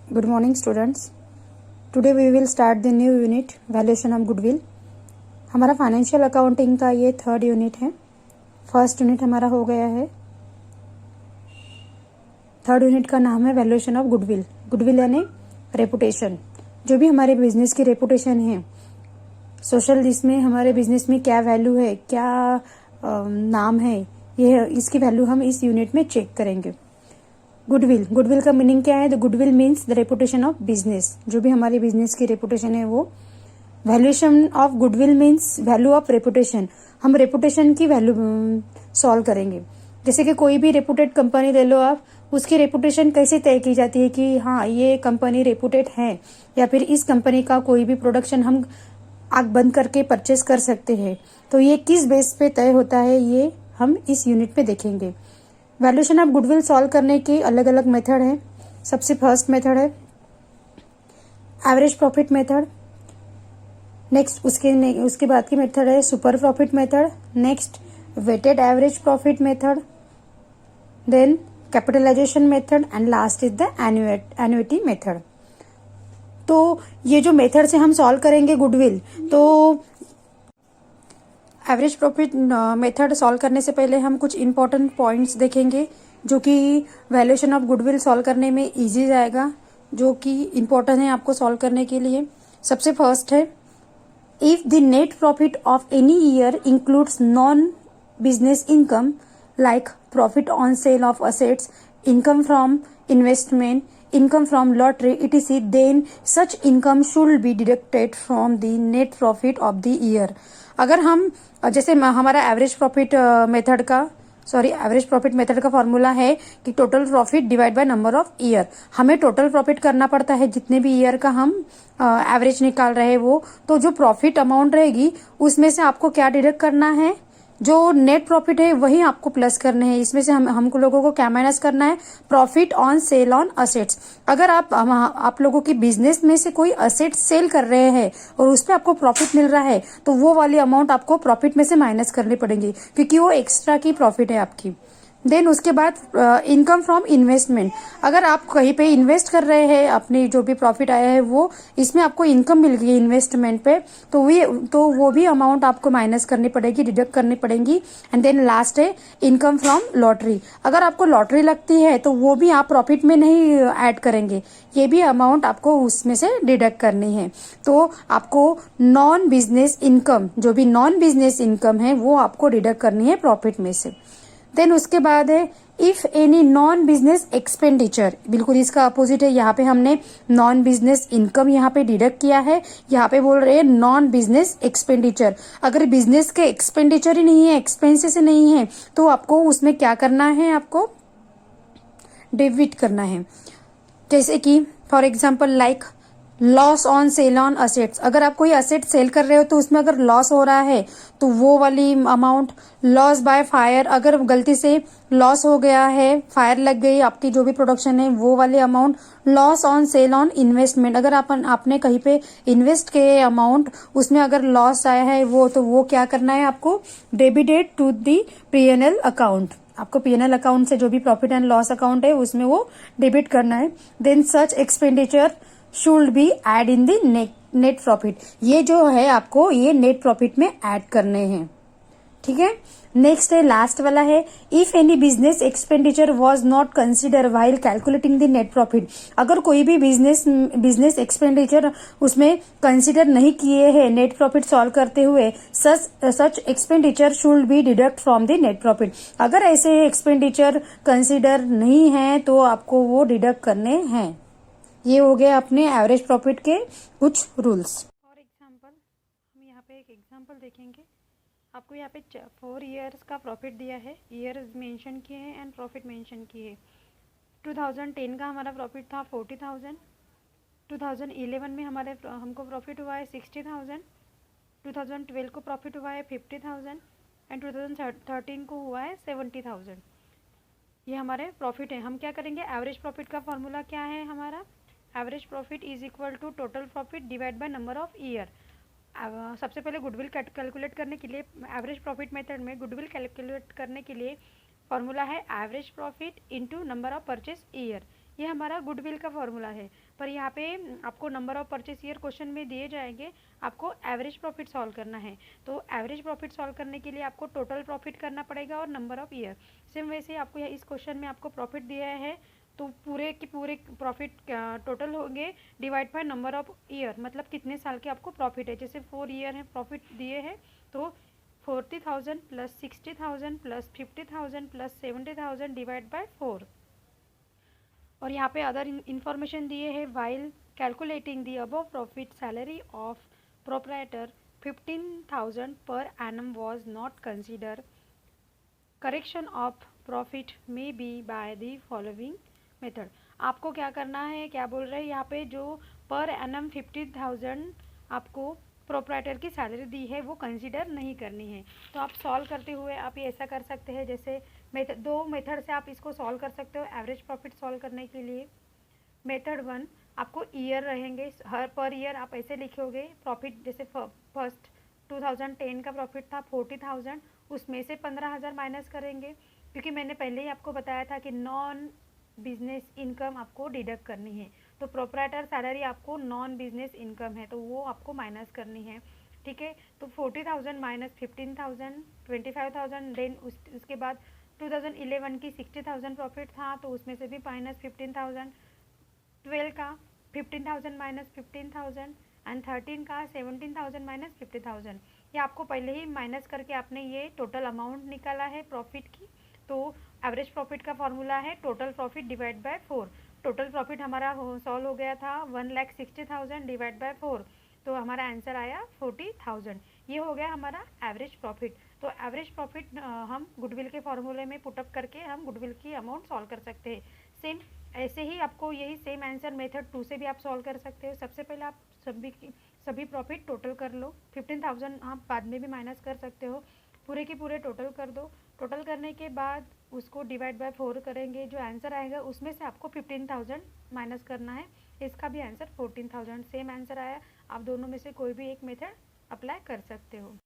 Good morning, students. Today we will start the new unit valuation of goodwill. हमारा financial accounting का ये third unit है. First unit हमारा हो गया है. थर्ड यूनिट का नाम है वैल्यूएशन ऑफ गुडविल. गुडविल यानी रेपुटेशन. जो भी हमारे बिजनेस की रेपुटेशन है, सोशल जिसमें हमारे बिजनेस में क्या वैल्यू है, क्या नाम है, ये इसकी वैल्यू हम इस यूनिट में चेक करेंगे. गुडविल का मीनिंग क्या है? The goodwill means the reputation of business. जो भी हमारी बिजनेस की रेपुटेशन है वो. Valuation of goodwill means value of reputation. हम रेपुटेशन की वैल्यू सॉल्व करेंगे. जैसे कि कोई भी रेपुटेड कंपनी ले लो आप, उसकी रेपुटेशन कैसे तय की जाती है कि हाँ ये कंपनी रेपुटेड है, या फिर इस कंपनी का कोई भी प्रोडक्शन हम आंख बंद करके परचेस कर सकते हैं. तो ये किस बेस पे तय होता है, ये हम इस यूनिट में देखेंगे. वैल्यूएशन ऑफ गुडविल सॉल्व करने के अलग अलग मेथड है. सबसे फर्स्ट मेथड है एवरेज प्रॉफिट मेथड. नेक्स्ट उसके बाद की मेथड है super profit method. Next weighted average profit method. Then capitalisation method and last is the annuity method. तो ये जो मेथड से हम सॉल्व करेंगे गुडविल, तो एवरेज प्रॉफिट मेथड सॉल्व करने से पहले हम कुछ इंपॉर्टेंट पॉइंट्स देखेंगे जो कि वैल्यूएशन ऑफ गुडविल सॉल्व करने में इजी जाएगा, जो कि इंपॉर्टेंट है आपको सॉल्व करने के लिए. सबसे फर्स्ट है if the net profit of any year includes non business income like profit on sale of assets, income from investment, income from lottery etc, then such income should be deducted from the net profit of the year. अगर हम जैसे हमारा average profit method का formula है कि total profit divide by number of year. हमें total profit करना पड़ता है जितने भी ईयर का हम एवरेज निकाल रहे हैं वो. तो जो प्रॉफिट अमाउंट रहेगी उसमें से आपको क्या डिडक्ट करना है, जो नेट प्रॉफिट है वही आपको प्लस करने हैं. इसमें से हमको लोगों को क्या माइनस करना है, profit on sale on assets. अगर आप लोगों की बिजनेस में से कोई असेट सेल कर रहे हैं और उस पर आपको प्रॉफिट मिल रहा है, तो वो वाली अमाउंट आपको प्रॉफिट में से माइनस करनी पड़ेगी क्योंकि वो एक्स्ट्रा की प्रॉफिट है आपकी. देन उसके बाद इनकम फ्रॉम इन्वेस्टमेंट. अगर आप कहीं पे इन्वेस्ट कर रहे हैं, अपनी जो भी प्रॉफिट आया है वो इसमें आपको इनकम मिल गई इन्वेस्टमेंट पे, तो वो भी अमाउंट आपको माइनस करनी पड़ेगी, डिडक्ट करनी पड़ेगी. एंड देन लास्ट है इनकम फ्रॉम लॉटरी. अगर आपको लॉटरी लगती है तो वो भी आप प्रॉफिट में नहीं ऐड करेंगे, ये भी अमाउंट आपको उसमें से डिडक्ट करनी है. तो आपको नॉन बिजनेस इनकम, जो भी नॉन बिजनेस इनकम है वो आपको डिडक्ट करनी है प्रॉफिट में से. देन उसके बाद है if any non business expenditure. बिल्कुल इसका अपोजिट है. यहाँ पे हमने नॉन बिजनेस इनकम यहाँ पे डिडक्ट किया है, यहाँ पे बोल रहे हैं नॉन बिजनेस एक्सपेंडिचर. अगर बिजनेस के एक्सपेंडिचर ही नहीं है, एक्सपेंसेस नहीं है, तो आपको उसमें क्या करना है, आपको डेबिट करना है. जैसे कि for example like loss on sale on assets. अगर आप कोई असेट सेल कर रहे हो तो उसमें अगर लॉस हो रहा है तो वो वाली अमाउंट. लॉस बाय फायर, अगर गलती से लॉस हो गया है, फायर लग गई आपकी जो भी प्रोडक्शन है, वो वाली amount. Loss on sale on investment, अगर आपने कहीं पे इन्वेस्ट किए अमाउंट, उसमें अगर लॉस आया है तो वो क्या करना है आपको, debited to the P&L account. आपको P&L अकाउंट से जो भी प्रॉफिट एंड लॉस अकाउंट है उसमें वो डेबिट करना है. Then such expenditure should be add in the net profit. ये जो है आपको ये नेट प्रॉफिट में ऐड करने हैं. ठीक है. नेक्स्ट है लास्ट वाला है if any business expenditure was not consider while calculating the net profit. अगर कोई भी बिजनेस एक्सपेंडिचर उसमें कंसिडर नहीं किए हैं नेट प्रॉफिट सॉल्व करते हुए, such expenditure should be deduct from the net profit. अगर ऐसे एक्सपेंडिचर कंसिडर नहीं है तो आपको वो डिडक्ट करने हैं. ये हो गया अपने एवरेज प्रॉफिट के कुछ रूल्स. फॉर एग्जाम्पल हम यहाँ पे एक एग्जाम्पल देखेंगे. आपको यहाँ पे 4 ईयर्स का प्रॉफिट दिया है, ईयर्स मेंशन किए हैं एंड प्रॉफिट मेंशन किए हैं. 2010 का हमारा प्रॉफिट था 40,000. 2011 में हमको प्रॉफिट हुआ है 60,000. 2012 को प्रॉफिट हुआ है 50,000 एंड 2013 को हुआ है 70,000. ये हमारे प्रॉफिट है. हम क्या करेंगे, एवरेज प्रॉफिट का फॉर्मूला क्या है हमारा, average profit is equal to total profit divide by number of year. सबसे पहले गुडविल कैलकुलेट करने के लिए एवरेज प्रॉफिट मेथड में गुडविल कैलकुलेट करने के लिए फॉर्मूला है average profit into number of purchase year. ये हमारा गुडविल का फॉर्मूला है। पर यहाँ पे आपको number of purchase year question में दिए जाएंगे, आपको एवरेज प्रॉफिट सॉल्व करना है। तो एवरेज प्रॉफिट सॉल्व करने के लिए आपको टोटल प्रॉफिट करना पड़ेगा और नंबर ऑफ ईयर। सेम वैसे आपको इस क्वेश्चन में आपको प्रॉफिट दिया है, तो पूरे के पूरे प्रॉफिट टोटल होंगे divide by number of year, मतलब कितने साल के आपको प्रॉफिट है। जैसे 4 ईयर है प्रॉफिट दिए हैं, तो 40,000 plus 60,000 plus 50,000 plus 70,000 divide by 4। और यहाँ पे अदर इंफॉर्मेशन दिए है, while calculating the above profit salary of proprietor 15,000 per annum was not consider. Correction of profit may be by the following method. आपको क्या करना है, क्या बोल रहे हैं यहाँ पे, जो पर एनम 50,000 आपको प्रोप्राइटर की सैलरी दी है वो कंसीडर नहीं करनी है। तो आप सॉल्व करते हुए आप ये ऐसा कर सकते हैं, जैसे दो मेथड से आप इसको सॉल्व कर सकते हो एवरेज प्रॉफिट सॉल्व करने के लिए। मेथड 1, आपको ईयर रहेंगे, हर पर ईयर आप ऐसे लिखोगे प्रॉफिट। जैसे फर्स्ट 2010 का प्रॉफिट था 40,000, उसमें से 15,000 माइनस करेंगे, क्योंकि मैंने पहले ही आपको बताया था कि नॉन बिजनेस इनकम आपको डिडक्ट करनी है। तो प्रोप्राइटर सैलरी आपको नॉन बिजनेस इनकम है, तो वो आपको माइनस करनी है। ठीक है, तो 40,000 माइनस 15,000 25,000। देन उसके बाद 2011 की 60,000 प्रॉफिट था, तो उसमें से भी माइनस 15,000। 12 का 15,000 माइनस 15,000 एंड 13 का 17,000 माइनस 50,000। ये आपको पहले ही माइनस करके आपने ये टोटल अमाउंट निकाला है प्रॉफिट की। तो एवरेज प्रॉफिट का फॉर्मूला है total profit divide bye 4। Total profit हमारा सॉल्व हो गया था 1,60,000 डिवाइड बाय 4, तो हमारा आंसर आया 40,000। ये हो गया हमारा एवरेज प्रॉफिट। तो एवरेज प्रॉफिट हम गुडविल के फॉर्मूले में पुटअप करके हम गुडविल की अमाउंट सॉल्व कर सकते हैं। सेम ऐसे ही आपको यही सेम आंसर मेथड 2 से भी आप सॉल्व कर सकते हो। सबसे पहले आप सभी प्रॉफिट टोटल कर लो। 15,000 आप बाद में भी माइनस कर सकते हो, पूरे के पूरे टोटल कर दो। टोटल करने के बाद उसको डिवाइड बाय 4 करेंगे, जो आंसर आएगा उसमें से आपको 15,000 माइनस करना है। इसका भी आंसर 14,000 सेम आंसर आया। आप दोनों में से कोई भी एक मेथड अप्लाई कर सकते हो।